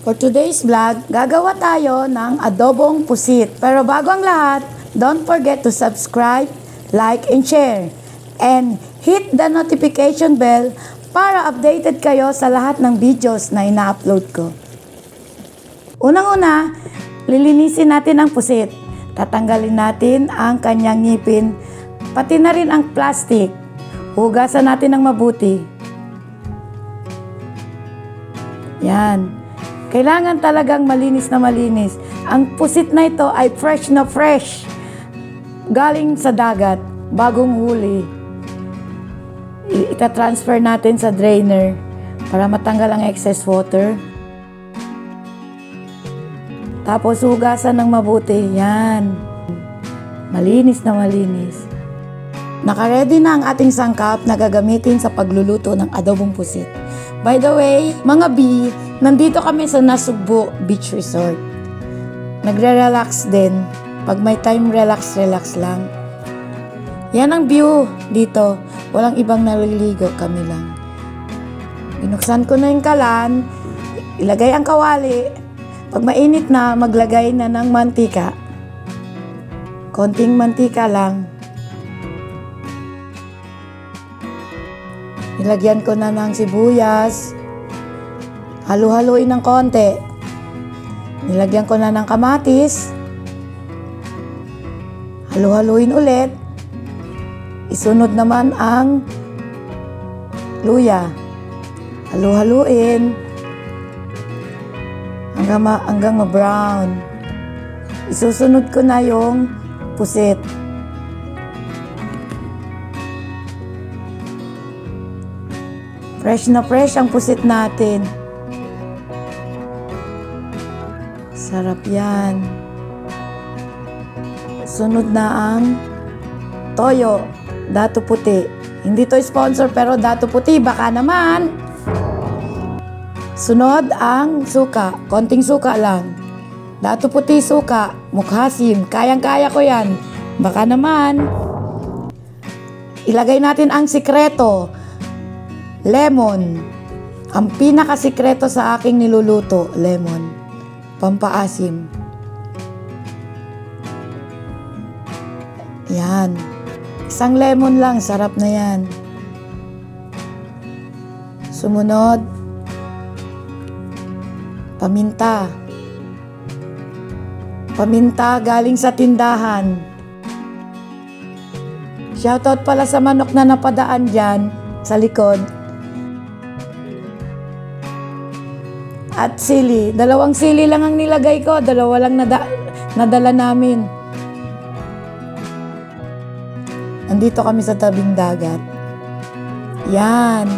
For today's vlog, gagawa tayo ng adobong pusit. Pero bago ang lahat, don't forget to subscribe, like, and share. And hit the notification bell para updated kayo sa lahat ng videos na ina-upload ko. Unang-una, lilinisin natin ang pusit. Tatanggalin natin ang kanyang ngipin, pati na rin ang plastic. Hugasan natin ng mabuti. Yan. Kailangan talagang malinis na malinis. Ang pusit na ito ay fresh na fresh. Galing sa dagat, bagong huli. Ita-transfer natin sa drainer para matanggal ang excess water. Tapos hugasan ng mabuti. Yan. Malinis na malinis. Nakaready na ang ating sangkap na gagamitin sa pagluluto ng adobong pusit. By the way, mga B, nandito kami sa Nasugbu Beach Resort. Nagre-relax din. Pag may time, relax lang. Yan ang view dito. Walang ibang naliligo, kami lang. Binuksan ko na yung kalan, ilagay ang kawali. Pag mainit na, maglagay na ng mantika. Konting mantika lang. Nilagyan ko na ng sibuyas. Halu-haluin ng konti. Nilagyan ko na ng kamatis. Halu-haluin ulit. Isunod naman ang luya. Halu-haluin hanggang ma-brown. Isusunod ko na yung pusit. Fresh na fresh ang pusit natin. Sarap yan. Sunod na ang toyo, dato puti. Hindi to sponsor pero dato puti, baka naman. Sunod ang suka, konting suka lang. Dato puti suka, mukhasim, kayang-kaya ko yan. Baka naman. Ilagay natin ang sikreto. Lemon. Ang pinakasikreto sa aking niluluto, lemon. Pampaasim. Yan. Isang lemon lang, sarap na yan. Sumunod, paminta. Paminta galing sa tindahan. Shoutout pala sa manok na napadaan dyan sa likod. At sili. 2 sili lang ang nilagay ko. 2 lang nadala namin. Andito kami sa tabing dagat. Yan.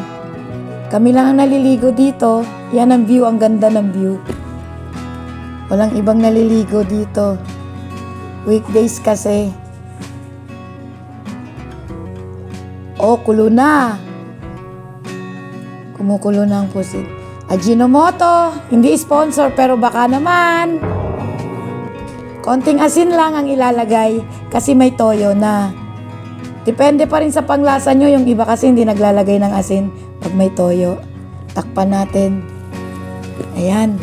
Kami lang ang naliligo dito. Yan ang view. Ang ganda ng view. Walang ibang naliligo dito. Weekdays kasi. Oh, kulo na. Kumukulo na ang pusit. Ajinomoto, hindi sponsor pero baka naman. Konting asin lang ang ilalagay kasi may toyo na. Depende pa rin sa panglasa nyo. Yung iba kasi hindi naglalagay ng asin pag may toyo. Takpan natin. Ayan.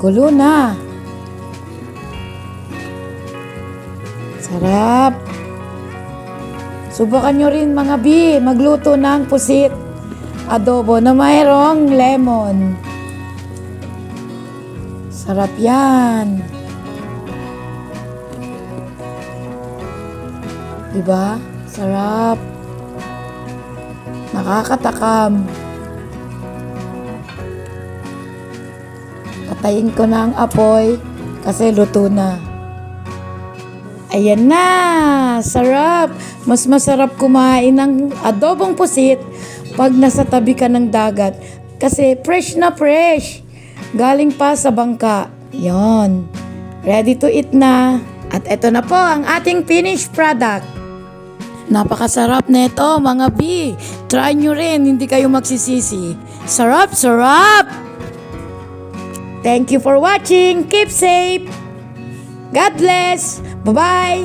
Kulo na. Sarap. Subukan nyo rin mga B, magluto ng pusit adobo na mayroong lemon. Sarap yan. Diba? Sarap. Nakakatakam. Patayin ko na ang apoy kasi luto na. Ayan na! Sarap! Mas masarap kumain ng adobong pusit pag nasa tabi ka ng dagat. Kasi fresh na fresh. Galing pa sa bangka. Yon. Ready to eat na. At eto na po ang ating finished product. Napakasarap na ito mga B. Try nyo rin, hindi kayo magsisisi. Sarap, sarap! Thank you for watching. Keep safe. God bless. Bye-bye.